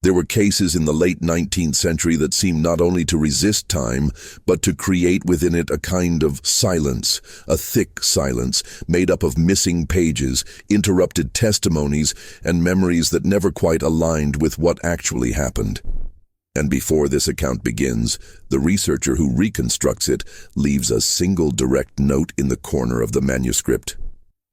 There were cases in the late 19th century that seemed not only to resist time, but to create within it a kind of silence, a thick silence, made up of missing pages, interrupted testimonies, and memories that never quite aligned with what actually happened. And before this account begins, the researcher who reconstructs it leaves a single direct note in the corner of the manuscript.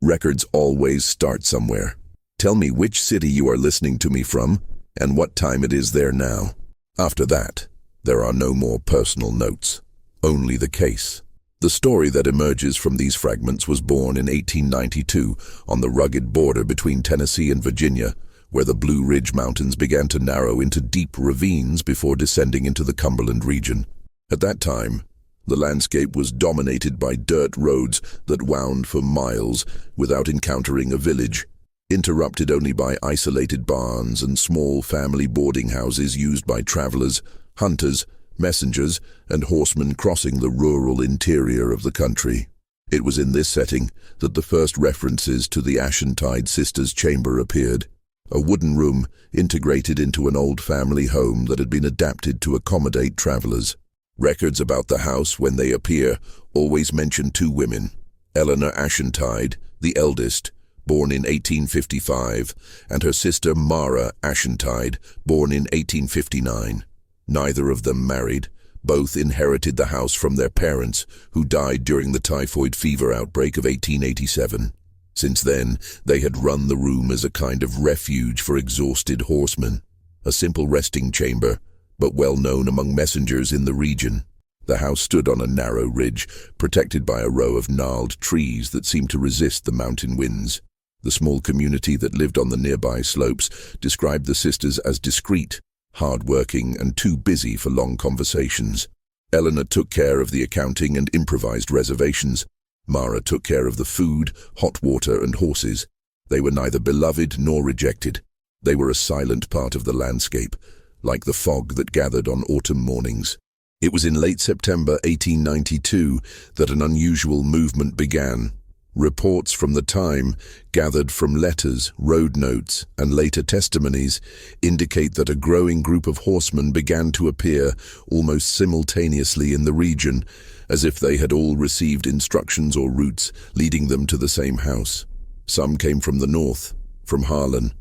Records always start somewhere. Tell me which city you are listening to me from, and what time it is there now. After that, there are no more personal notes, only the case. The story that emerges from these fragments was born in 1892 on the rugged border between Tennessee and Virginia, where the Blue Ridge Mountains began to narrow into deep ravines before descending into the Cumberland region. At that time, the landscape was dominated by dirt roads that wound for miles without encountering a village, interrupted only by isolated barns and small family boarding houses used by travelers, hunters, messengers, and horsemen crossing the rural interior of the country. It was in this setting that the first references to the Ashentide Sisters Chamber appeared, a wooden room integrated into an old family home that had been adapted to accommodate travelers. Records about the house, when they appear, always mention two women, Eleanor Ashentide, the eldest, born in 1855, and her sister Mara Ashentide, born in 1859. Neither of them married. Both inherited the house from their parents, who died during the typhoid fever outbreak of 1887. Since then, they had run the room as a kind of refuge for exhausted horsemen, a simple resting chamber, but well known among messengers in the region. The house stood on a narrow ridge, protected by a row of gnarled trees that seemed to resist the mountain winds. The small community that lived on the nearby slopes described the sisters as discreet, hard-working, and too busy for long conversations. Eleanor took care of the accounting and improvised reservations. Mara took care of the food, hot water, and horses. They were neither beloved nor rejected. They were a silent part of the landscape, like the fog that gathered on autumn mornings. It was in late September 1892 that an unusual movement began. Reports from the time, gathered from letters, road notes, and later testimonies, indicate that a growing group of horsemen began to appear almost simultaneously in the region, as if they had all received instructions or routes leading them to the same house. Some came from the north, from Harlan.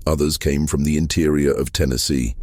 Others came from the interior of Tennessee,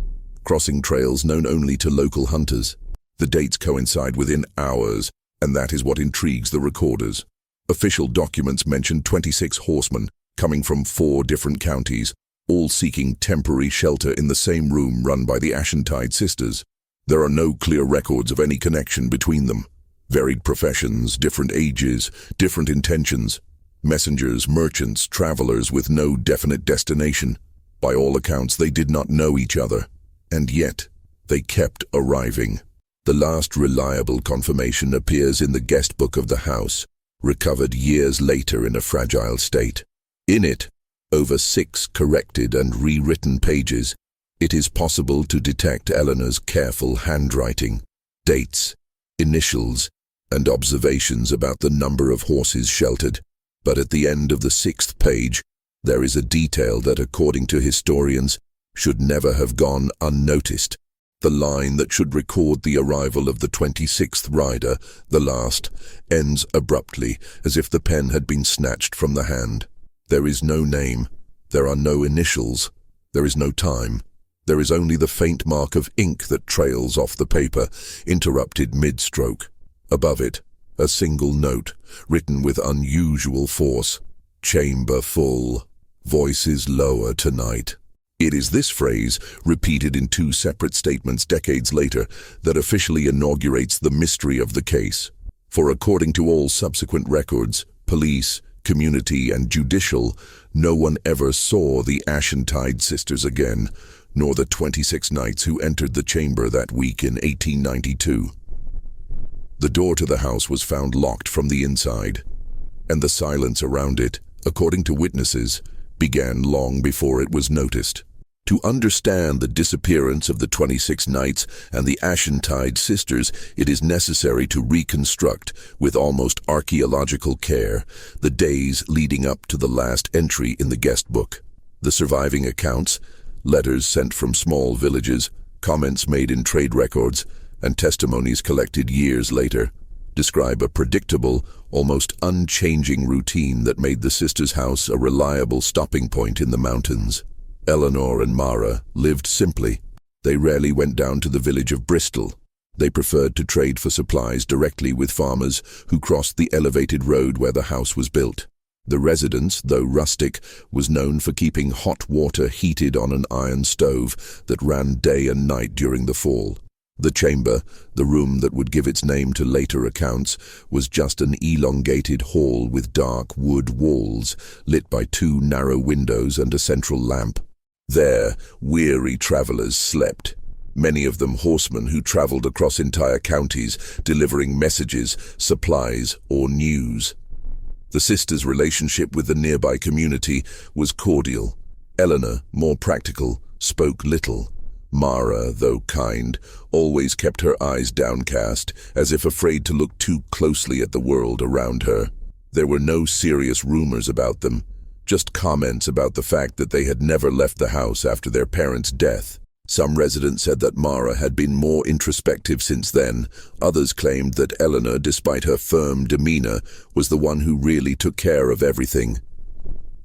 crossing trails known only to local hunters. The dates coincide within hours, and that is what intrigues the recorders. Official documents mention 26 horsemen coming from 4 different counties, all seeking temporary shelter in the same room run by the Ashentide sisters. There are no clear records of any connection between them. Varied professions, different ages, different intentions. Messengers, merchants, travelers with no definite destination. By all accounts, they did not know each other, and yet they kept arriving. The last reliable confirmation appears in the guest book of the house, recovered years later in a fragile state. In it, over 6 corrected and rewritten pages, it is possible to detect Eleanor's careful handwriting, dates, initials, and observations about the number of horses sheltered. But at the end of the 6th page, there is a detail that, according to historians, should never have gone unnoticed. The line that should record the arrival of the 26th rider, the last, ends abruptly, as if the pen had been snatched from the hand. There is no name, there are no initials, there is no time. There is only the faint mark of ink that trails off the paper, interrupted mid-stroke. Above it, a single note, written with unusual force. Chamber full. Voices lower tonight. It is this phrase, repeated in 2 separate statements decades later, that officially inaugurates the mystery of the case. For according to all subsequent records, police, community, and judicial, no one ever saw the Ashentide sisters again, nor the 26 knights who entered the chamber that week in 1892. The door to the house was found locked from the inside, and the silence around it, according to witnesses, began long before it was noticed. To understand the disappearance of the 26 knights and the Ashentide sisters, it is necessary to reconstruct, with almost archaeological care, the days leading up to the last entry in the guest book. The surviving accounts, Letters sent from small villages, comments made in trade records, and testimonies collected years later describe a predictable, almost unchanging routine that made the sisters' house a reliable stopping point in the mountains. Eleanor and Mara lived simply. They rarely went down to the village of Bristol. They preferred to trade for supplies directly with farmers who crossed the elevated road where the house was built. The residence, though rustic, was known for keeping hot water heated on an iron stove that ran day and night during the fall. The chamber, the room that would give its name to later accounts, was just an elongated hall with dark wood walls, lit by two narrow windows and a central lamp. There, weary travelers slept, many of them horsemen who traveled across entire counties, delivering messages, supplies, or news. The sisters' relationship with the nearby community was cordial. Eleanor, more practical, spoke little. Mara, though kind, always kept her eyes downcast, as if afraid to look too closely at the world around her. There were no serious rumors about them, just comments about the fact that they had never left the house after their parents' death. Some residents said that Mara had been more introspective since then. Others claimed that Eleanor, despite her firm demeanor, was the one who really took care of everything.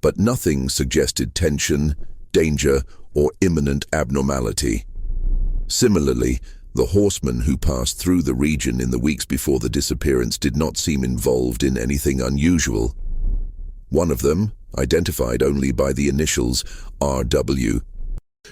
But nothing suggested tension, danger, or imminent abnormality. Similarly, the horsemen who passed through the region in the weeks before the disappearance did not seem involved in anything unusual. One of them, identified only by the initials R.W.,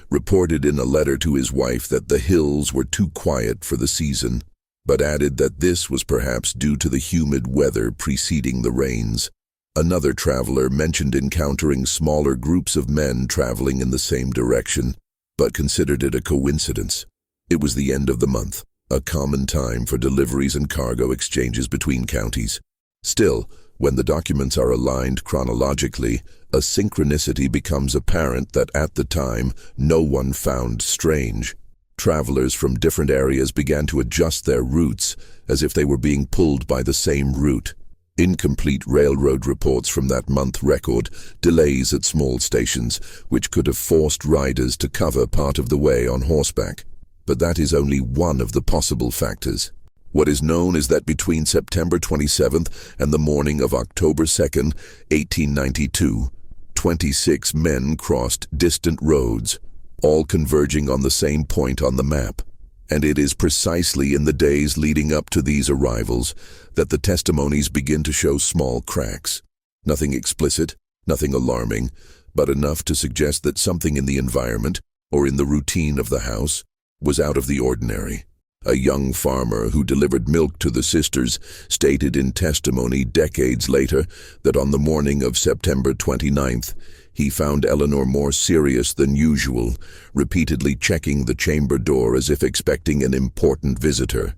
reported in a letter to his wife that the hills were too quiet for the season, but added that this was perhaps due to the humid weather preceding the rains. Another traveler mentioned encountering smaller groups of men traveling in the same direction, but considered it a coincidence. It was the end of the month, a common time for deliveries and cargo exchanges between counties. Still, when the documents are aligned chronologically, a synchronicity becomes apparent that at the time no one found strange. Travelers from different areas began to adjust their routes as if they were being pulled by the same route. Incomplete railroad reports from that month record delays at small stations, which could have forced riders to cover part of the way on horseback. But that is only one of the possible factors. What is known is that between September 27th and the morning of October 2nd, 1892, 26 men crossed distant roads, all converging on the same point on the map. And it is precisely in the days leading up to these arrivals that the testimonies begin to show small cracks. Nothing explicit, nothing alarming, but enough to suggest that something in the environment, or in the routine of the house, was out of the ordinary. A young farmer who delivered milk to the sisters stated in testimony decades later that on the morning of September 29th, he found Eleanor more serious than usual, repeatedly checking the chamber door as if expecting an important visitor.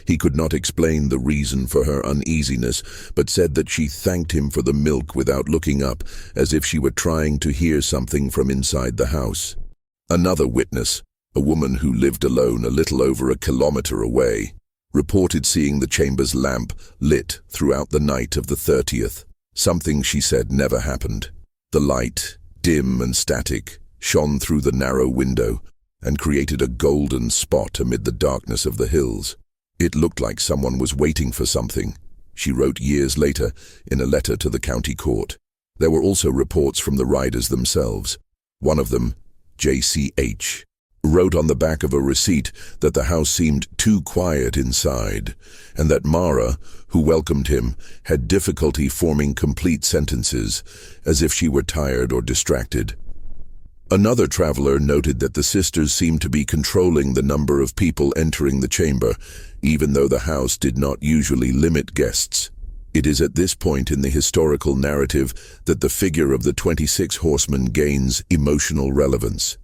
He could not explain the reason for her uneasiness, but said that she thanked him for the milk without looking up, as if she were trying to hear something from inside the house. Another witness, a woman who lived alone a little over a kilometer away, reported seeing the chamber's lamp lit throughout the night of the 30th, something she said never happened. The light, dim and static, shone through the narrow window and created a golden spot amid the darkness of the hills. It looked like someone was waiting for something, she wrote years later in a letter to the county court. There were also reports from the riders themselves. One of them, J.C.H., wrote on the back of a receipt that the house seemed too quiet inside, and that Mara, who welcomed him, had difficulty forming complete sentences, as if she were tired or distracted. Another traveler noted that the sisters seemed to be controlling the number of people entering the chamber, even though the house did not usually limit guests. It is at this point in the historical narrative that the figure of the 26 horsemen gains emotional relevance.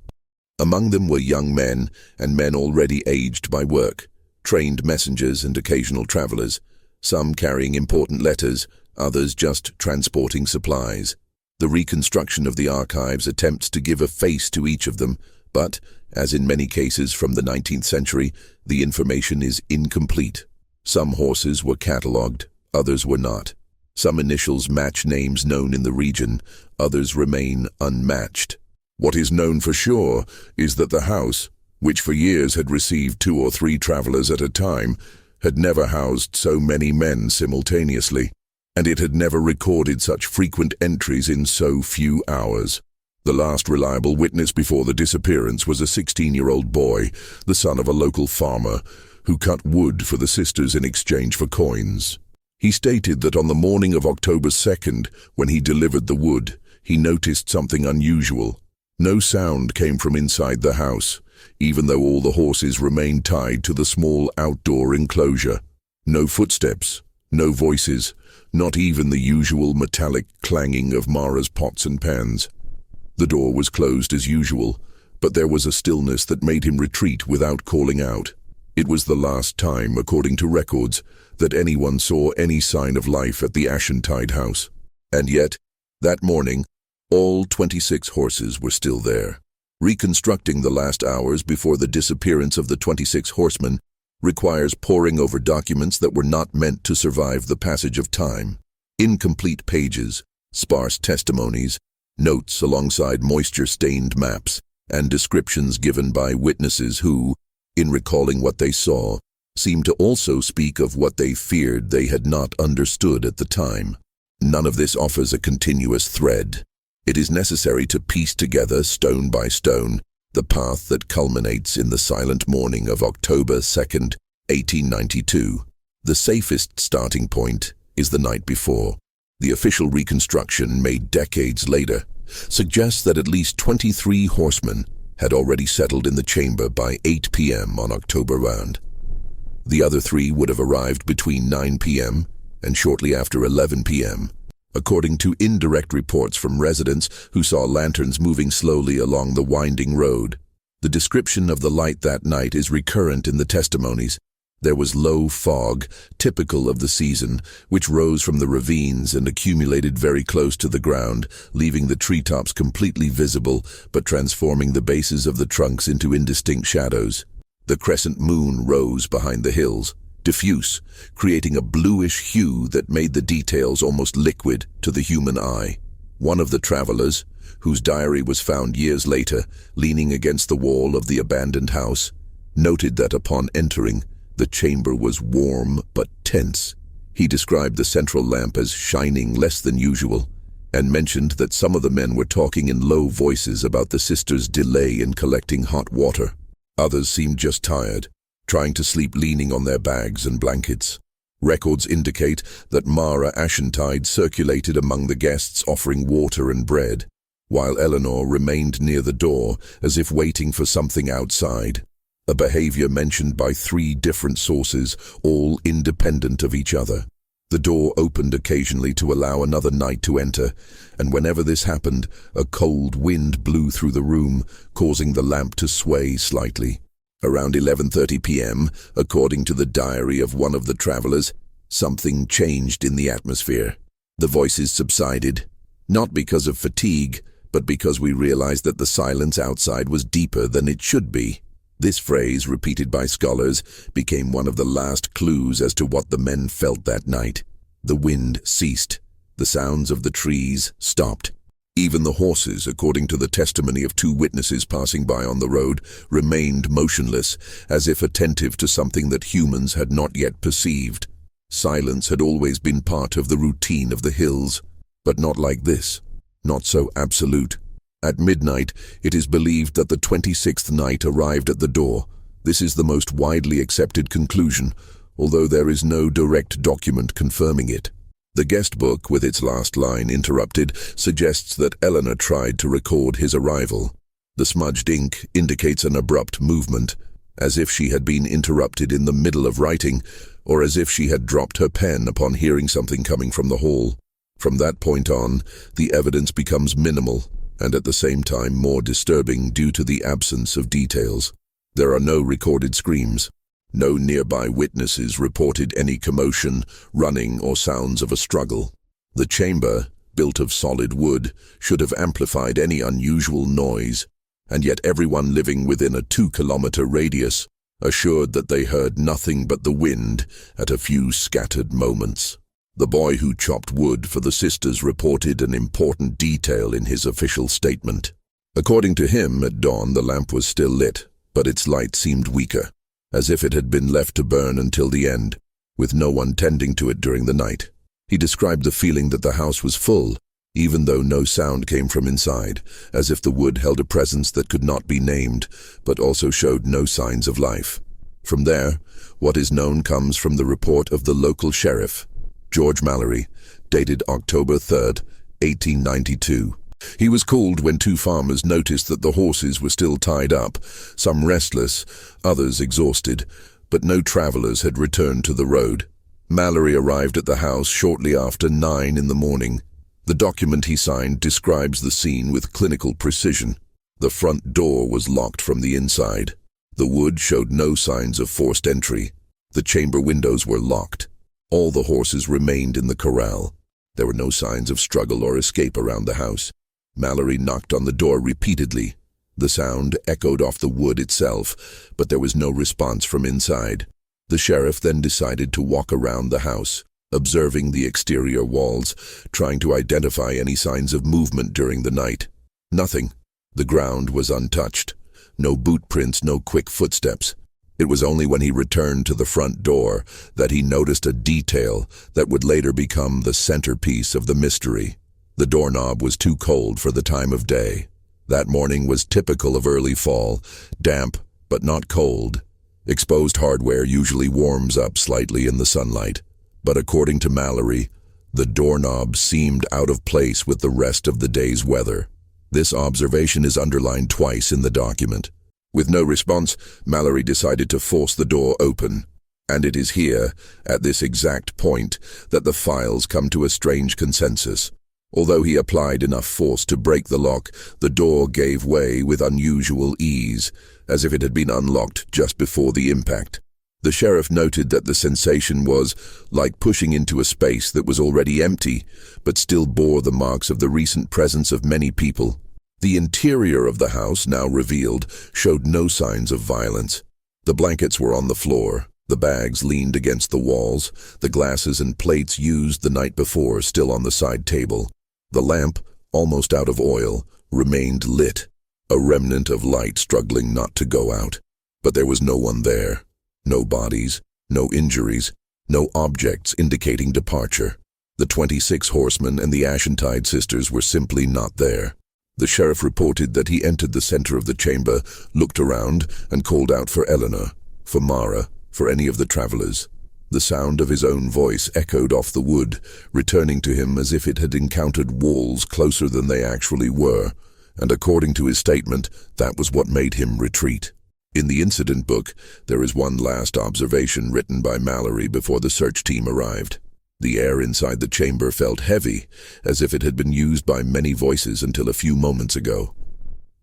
Among them were young men and men already aged by work, trained messengers and occasional travelers, some carrying important letters, others just transporting supplies. The reconstruction of the archives attempts to give a face to each of them, but, as in many cases from the 19th century, the information is incomplete. Some horses were catalogued, others were not. Some initials match names known in the region, others remain unmatched. What is known for sure is that the house, which for years had received 2 or 3 travelers at a time, had never housed so many men simultaneously, and it had never recorded such frequent entries in so few hours. The last reliable witness before the disappearance was a 16-year-old boy, the son of a local farmer, who cut wood for the sisters in exchange for coins. He stated that on the morning of October 2nd, when he delivered the wood, he noticed something unusual. No sound came from inside the house, even though all the horses remained tied to the small outdoor enclosure. No footsteps, no voices, not even the usual metallic clanging of Mara's pots and pans. The door was closed as usual, but there was a stillness that made him retreat without calling out. It was the last time, according to records, that anyone saw any sign of life at the Ashentide house. And yet, that morning, all 26 horses were still there. Reconstructing the last hours before the disappearance of the 26 horsemen requires poring over documents that were not meant to survive the passage of time. Incomplete pages, sparse testimonies, notes alongside moisture-stained maps, and descriptions given by witnesses who, in recalling what they saw, seemed to also speak of what they feared they had not understood at the time. None of this offers a continuous thread. It is necessary to piece together, stone by stone, the path that culminates in the silent morning of October 2nd, 1892. The safest starting point is the night before. The official reconstruction, made decades later, suggests that at least 23 horsemen had already settled in the chamber by 8 p.m. on October round. The other 3 would have arrived between 9 p.m. and shortly after 11 p.m., according to indirect reports from residents who saw lanterns moving slowly along the winding road. The description of the light that night is recurrent in the testimonies. There was low fog, typical of the season, which rose from the ravines and accumulated very close to the ground, leaving the treetops completely visible, but transforming the bases of the trunks into indistinct shadows. The crescent moon rose behind the hills, diffuse, creating a bluish hue that made the details almost liquid to the human eye. One of the travelers, whose diary was found years later, leaning against the wall of the abandoned house, noted that upon entering, the chamber was warm but tense. He described the central lamp as shining less than usual, and mentioned that some of the men were talking in low voices about the sisters' delay in collecting hot water. Others seemed just tired, trying to sleep leaning on their bags and blankets. Records indicate that Mara Ashentide circulated among the guests offering water and bread, while Eleanor remained near the door as if waiting for something outside. A behavior mentioned by 3 different sources, all independent of each other. The door opened occasionally to allow another night to enter, and whenever this happened, a cold wind blew through the room, causing the lamp to sway slightly. Around 11:30 p.m., according to the diary of one of the travelers, something changed in the atmosphere. The voices subsided, not because of fatigue, but because we realized that the silence outside was deeper than it should be. This phrase, repeated by scholars, became one of the last clues as to what the men felt that night. The wind ceased. The sounds of the trees stopped. Even the horses, according to the testimony of 2 witnesses passing by on the road, remained motionless, as if attentive to something that humans had not yet perceived. Silence had always been part of the routine of the hills, but not like this, not so absolute. At midnight, it is believed that the 26th night arrived at the door. This is the most widely accepted conclusion, although there is no direct document confirming it. The guest book, with its last line interrupted, suggests that Eleanor tried to record his arrival. The smudged ink indicates an abrupt movement, as if she had been interrupted in the middle of writing, or as if she had dropped her pen upon hearing something coming from the hall. From that point on, the evidence becomes minimal, and at the same time more disturbing due to the absence of details. There are no recorded screams. No nearby witnesses reported any commotion, running, or sounds of a struggle. The chamber, built of solid wood, should have amplified any unusual noise, and yet everyone living within a 2-kilometer radius assured that they heard nothing but the wind at a few scattered moments. The boy who chopped wood for the sisters reported an important detail in his official statement. According to him, at dawn the lamp was still lit, but its light seemed weaker, as if it had been left to burn until the end, with no one tending to it during the night. He described the feeling that the house was full, even though no sound came from inside, as if the wood held a presence that could not be named, but also showed no signs of life. From there, what is known comes from the report of the local sheriff, George Mallory, dated October 3rd, 1892. He was called when two farmers noticed that the horses were still tied up, some restless, others exhausted, but no travelers had returned to the road. Mallory arrived at the house shortly after 9 in the morning. The document he signed describes the scene with clinical precision. The front door was locked from the inside. The wood showed no signs of forced entry. The chamber windows were locked. All the horses remained in the corral. There were no signs of struggle or escape around the house. Mallory knocked on the door repeatedly. The sound echoed off the wood itself, but there was no response from inside. The sheriff then decided to walk around the house, observing the exterior walls, trying to identify any signs of movement during the night. Nothing. The ground was untouched. No boot prints, no quick footsteps. It was only when he returned to the front door that he noticed a detail that would later become the centerpiece of the mystery. The doorknob was too cold for the time of day. That morning was typical of early fall, damp but not cold. Exposed hardware usually warms up slightly in the sunlight, but according to Mallory, the doorknob seemed out of place with the rest of the day's weather. This observation is underlined twice in the document. With no response, Mallory decided to force the door open. And it is here, at this exact point, that the files come to a strange consensus. Although he applied enough force to break the lock, the door gave way with unusual ease, as if it had been unlocked just before the impact. The sheriff noted that the sensation was like pushing into a space that was already empty, but still bore the marks of the recent presence of many people. The interior of the house, now revealed, showed no signs of violence. The blankets were on the floor, the bags leaned against the walls, the glasses and plates used the night before still on the side table. The lamp, almost out of oil, remained lit, a remnant of light struggling not to go out. But there was no one there. No bodies, no injuries, no objects indicating departure. The 26 horsemen and the Ashentide sisters were simply not there. The sheriff reported that he entered the center of the chamber, looked around, and called out for Eleanor, for Mara, for any of the travelers. The sound of his own voice echoed off the wood, returning to him as if it had encountered walls closer than they actually were, and according to his statement, that was what made him retreat. In the incident book, there is one last observation written by Mallory before the search team arrived. The air inside the chamber felt heavy, as if it had been used by many voices until a few moments ago.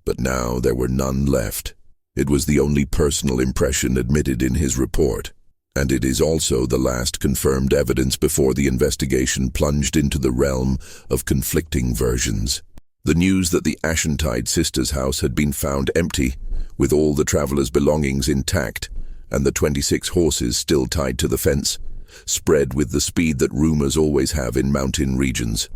But now there were none left. It was the only personal impression admitted in his report, and it is also the last confirmed evidence before the investigation plunged into the realm of conflicting versions. The news that the Ashentide sisters' house had been found empty, with all the travelers' belongings intact, and the 26 horses still tied to the fence, spread with the speed that rumors always have in mountain regions.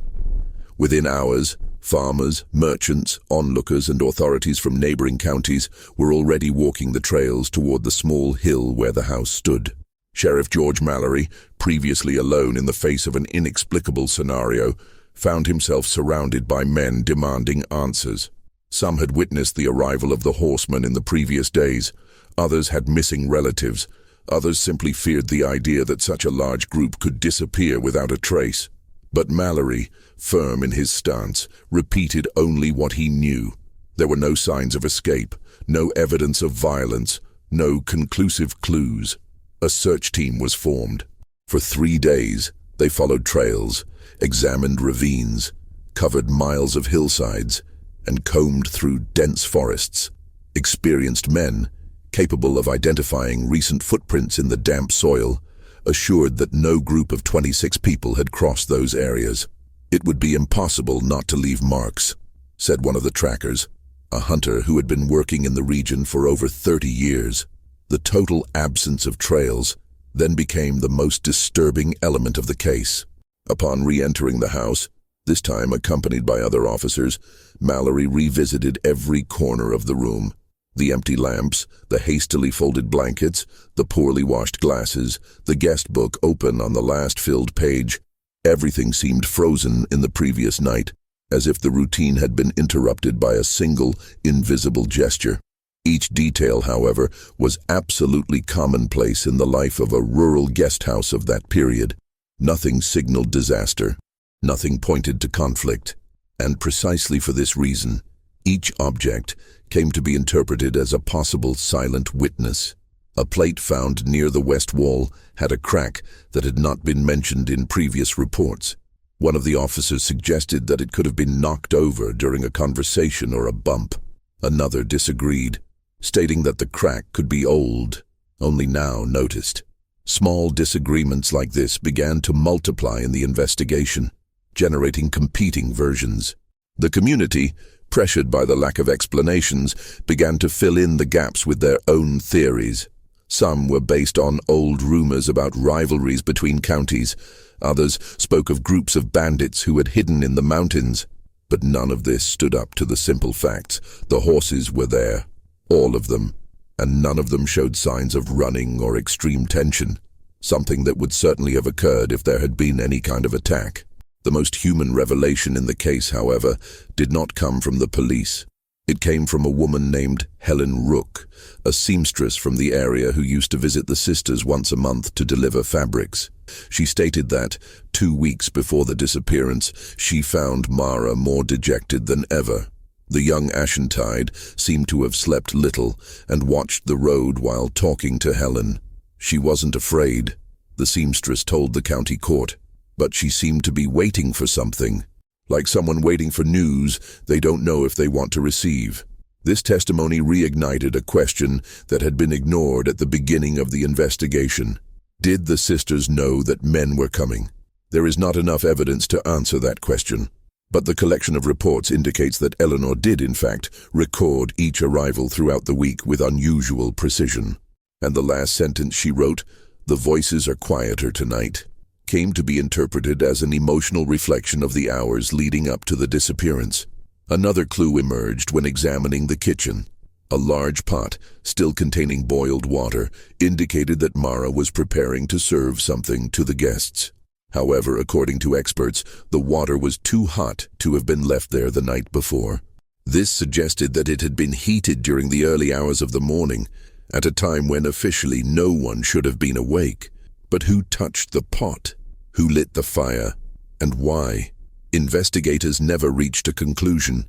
Within hours, farmers, merchants, onlookers, and authorities from neighboring counties were already walking the trails toward the small hill where the house stood. Sheriff George Mallory, previously alone in the face of an inexplicable scenario, found himself surrounded by men demanding answers. Some had witnessed the arrival of the horsemen in the previous days, others had missing relatives, others simply feared the idea that such a large group could disappear without a trace. But Mallory, firm in his stance, repeated only what he knew. There were no signs of escape, no evidence of violence, no conclusive clues. A search team was formed. For 3 days, they followed trails, examined ravines, covered miles of hillsides, and combed through dense forests. Experienced men, capable of identifying recent footprints in the damp soil, assured that no group of 26 people had crossed those areas. It would be impossible not to leave marks, said one of the trackers, a hunter who had been working in the region for over 30 years. The total absence of trails then became the most disturbing element of the case. Upon re-entering the house, This time, accompanied by other officers, Mallory revisited every corner of the room. The empty lamps, the hastily folded blankets, the poorly washed glasses, the guest book open on the last filled page. Everything seemed frozen in the previous night, as if the routine had been interrupted by a single, invisible gesture. Each detail, however, was absolutely commonplace in the life of a rural guest house of that period. Nothing signaled disaster. Nothing pointed to conflict. And precisely for this reason, each object came to be interpreted as a possible silent witness. A plate found near the west wall had a crack that had not been mentioned in previous reports. One of the officers suggested that it could have been knocked over during a conversation or a bump. Another disagreed, stating that the crack could be old, only now noticed. Small disagreements like this began to multiply in the investigation, generating competing versions. The community, pressured by the lack of explanations, began to fill in the gaps with their own theories. Some were based on old rumors about rivalries between counties. Others spoke of groups of bandits who had hidden in the mountains. But none of this stood up to the simple facts. The horses were there, all of them, and none of them showed signs of running or extreme tension, something that would certainly have occurred if there had been any kind of attack. The most human revelation in the case, however, did not come from the police. It came from a woman named Helen Rook, a seamstress from the area who used to visit the sisters once a month to deliver fabrics. She stated that, 2 weeks before the disappearance, she found Mara more dejected than ever. The young Ashentide seemed to have slept little and watched the road while talking to Helen. She wasn't afraid, the seamstress told the county court, but she seemed to be waiting for something. Like someone waiting for news they don't know if they want to receive. This testimony reignited a question that had been ignored at the beginning of the investigation. Did the sisters know that men were coming? There is not enough evidence to answer that question. But the collection of reports indicates that Eleanor did, in fact, record each arrival throughout the week with unusual precision. And the last sentence she wrote, "The voices are quieter tonight," came to be interpreted as an emotional reflection of the hours leading up to the disappearance. Another clue emerged when examining the kitchen. A large pot, still containing boiled water, indicated that Mara was preparing to serve something to the guests. However, according to experts, the water was too hot to have been left there the night before. This suggested that it had been heated during the early hours of the morning, at a time when officially no one should have been awake. But who touched the pot? Who lit the fire? And why? Investigators never reached a conclusion.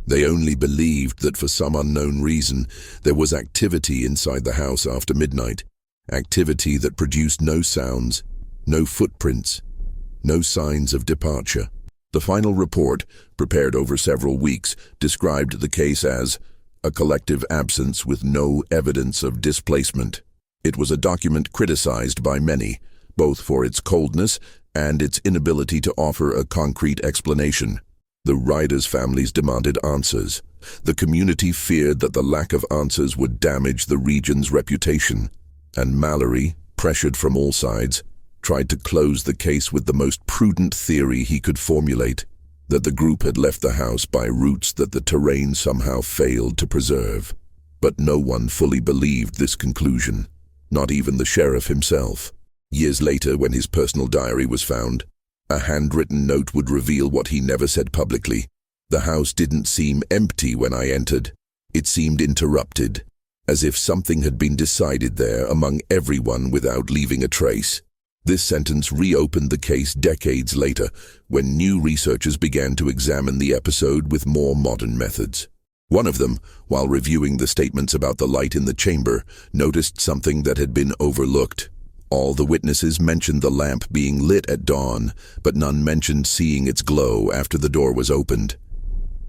They only believed that for some unknown reason, there was activity inside the house after midnight. Activity that produced no sounds, no footprints, no signs of departure. The final report, prepared over several weeks, described the case as a collective absence with no evidence of displacement. It was a document criticized by many, both for its coldness and its inability to offer a concrete explanation. The riders' families demanded answers. The community feared that the lack of answers would damage the region's reputation. And Mallory, pressured from all sides, tried to close the case with the most prudent theory he could formulate, that the group had left the house by routes that the terrain somehow failed to preserve. But no one fully believed this conclusion, not even the sheriff himself. Years later, when his personal diary was found, a handwritten note would reveal what he never said publicly. The house didn't seem empty when I entered. It seemed interrupted, as if something had been decided there among everyone without leaving a trace. This sentence reopened the case decades later, when new researchers began to examine the episode with more modern methods. One of them, while reviewing the statements about the light in the chamber, noticed something that had been overlooked. All the witnesses mentioned the lamp being lit at dawn, but none mentioned seeing its glow after the door was opened.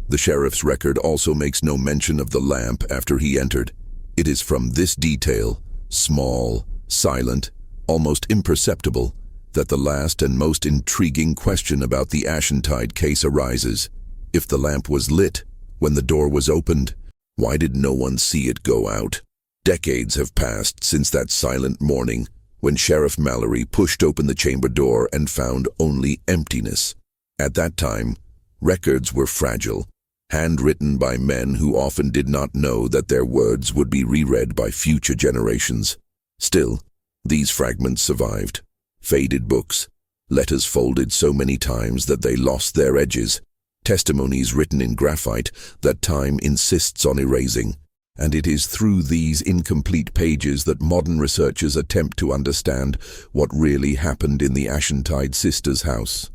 The sheriff's record also makes no mention of the lamp after he entered. It is from this detail, small, silent, almost imperceptible, that the last and most intriguing question about the Ashentide case arises. If the lamp was lit when the door was opened, why did no one see it go out? Decades have passed since that silent morning, when Sheriff Mallory pushed open the chamber door and found only emptiness. At that time, records were fragile, handwritten by men who often did not know that their words would be reread by future generations. Still, these fragments survived. Faded books, letters folded so many times that they lost their edges, testimonies written in graphite that time insists on erasing. And it is through these incomplete pages that modern researchers attempt to understand what really happened in the Ashentide sisters' house.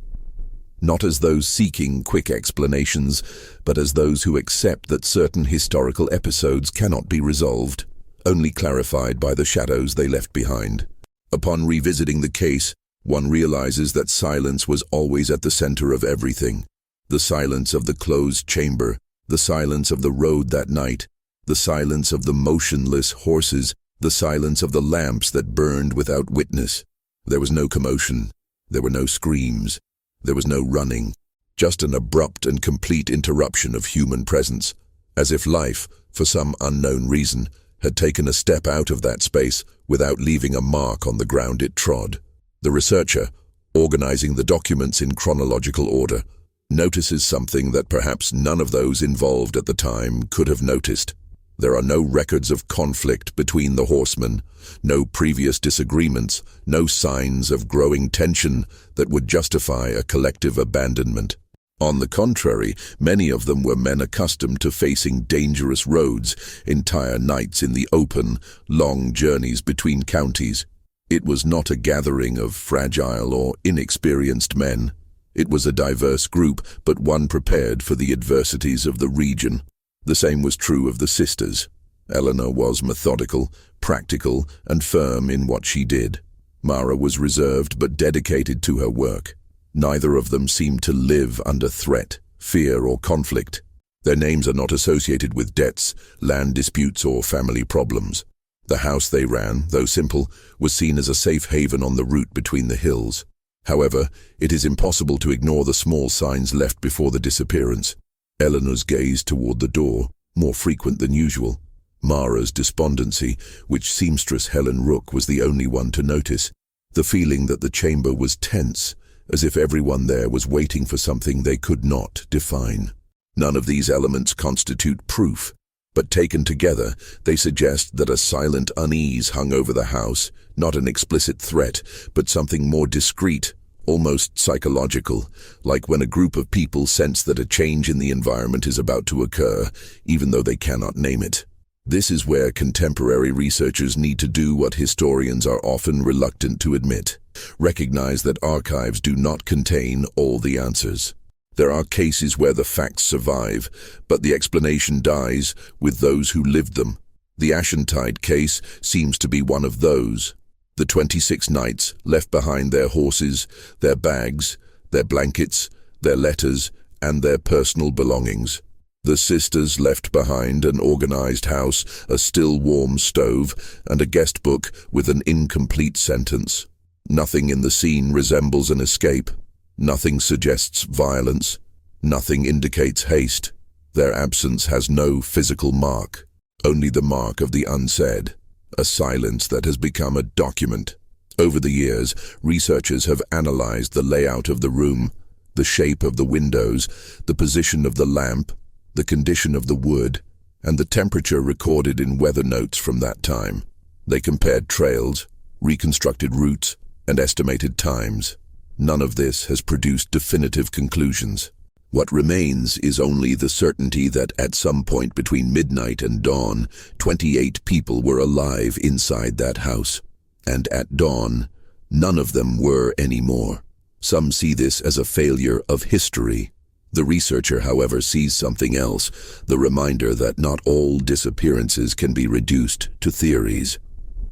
Not as those seeking quick explanations, but as those who accept that certain historical episodes cannot be resolved, only clarified by the shadows they left behind. Upon revisiting the case, one realizes that silence was always at the center of everything. The silence of the closed chamber, the silence of the road that night, the silence of the motionless horses, the silence of the lamps that burned without witness. There was no commotion, there were no screams, there was no running, just an abrupt and complete interruption of human presence, as if life, for some unknown reason, had taken a step out of that space without leaving a mark on the ground it trod. The researcher, organizing the documents in chronological order, notices something that perhaps none of those involved at the time could have noticed. There are no records of conflict between the horsemen, no previous disagreements, no signs of growing tension that would justify a collective abandonment. On the contrary, many of them were men accustomed to facing dangerous roads, entire nights in the open, long journeys between counties. It was not a gathering of fragile or inexperienced men. It was a diverse group, but one prepared for the adversities of the region. The same was true of the sisters. Eleanor was methodical, practical, and firm in what she did. Mara was reserved but dedicated to her work. Neither of them seemed to live under threat, fear, or conflict. Their names are not associated with debts, land disputes, or family problems. The house they ran, though simple, was seen as a safe haven on the route between the hills. However, it is impossible to ignore the small signs left before the disappearance. Eleanor's gaze toward the door, more frequent than usual. Mara's despondency, which seamstress Helen Rook was the only one to notice. The feeling that the chamber was tense, as if everyone there was waiting for something they could not define. None of these elements constitute proof, but taken together, they suggest that a silent unease hung over the house, not an explicit threat, but something more discreet, almost psychological, like when a group of people sense that a change in the environment is about to occur, even though they cannot name it. This is where contemporary researchers need to do what historians are often reluctant to admit: recognize that archives do not contain all the answers. There are cases where the facts survive, but the explanation dies with those who lived them. The Ashentide case seems to be one of those. The 26 knights left behind their horses, their bags, their blankets, their letters, and their personal belongings. The sisters left behind an organized house, a still warm stove, and a guest book with an incomplete sentence. Nothing in the scene resembles an escape. Nothing suggests violence. Nothing indicates haste. Their absence has no physical mark, only the mark of the unsaid. A silence that has become a document. Over the years, researchers have analyzed the layout of the room, the shape of the windows, the position of the lamp, the condition of the wood, and the temperature recorded in weather notes from that time. They compared trails, reconstructed routes, and estimated times. None of this has produced definitive conclusions. What remains is only the certainty that at some point between midnight and dawn, 28 people were alive inside that house. And at dawn, none of them were anymore. Some see this as a failure of history. The researcher, however, sees something else, the reminder that not all disappearances can be reduced to theories.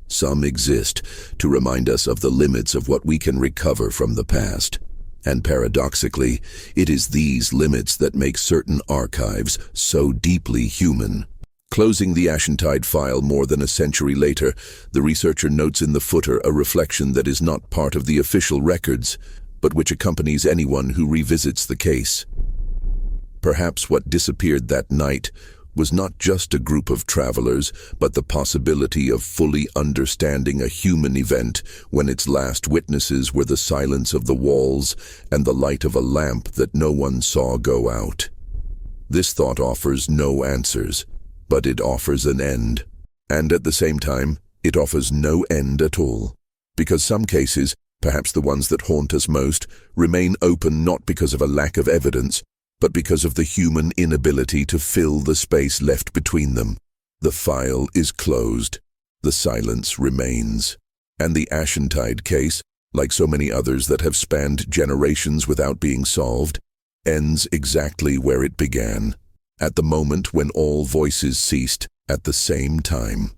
Some exist to remind us of the limits of what we can recover from the past. And paradoxically, it is these limits that make certain archives so deeply human. Closing the Ashentide file more than a century later, the researcher notes in the footer a reflection that is not part of the official records, but which accompanies anyone who revisits the case. Perhaps what disappeared that night was not just a group of travelers, but the possibility of fully understanding a human event when its last witnesses were the silence of the walls and the light of a lamp that no one saw go out. This thought offers no answers, but it offers an end. And at the same time, it offers no end at all. Because some cases, perhaps the ones that haunt us most, remain open not because of a lack of evidence, but because of the human inability to fill the space left between them. The file is closed. The silence remains. And the Ashentide case, like so many others that have spanned generations without being solved, ends exactly where it began, at the moment when all voices ceased at the same time.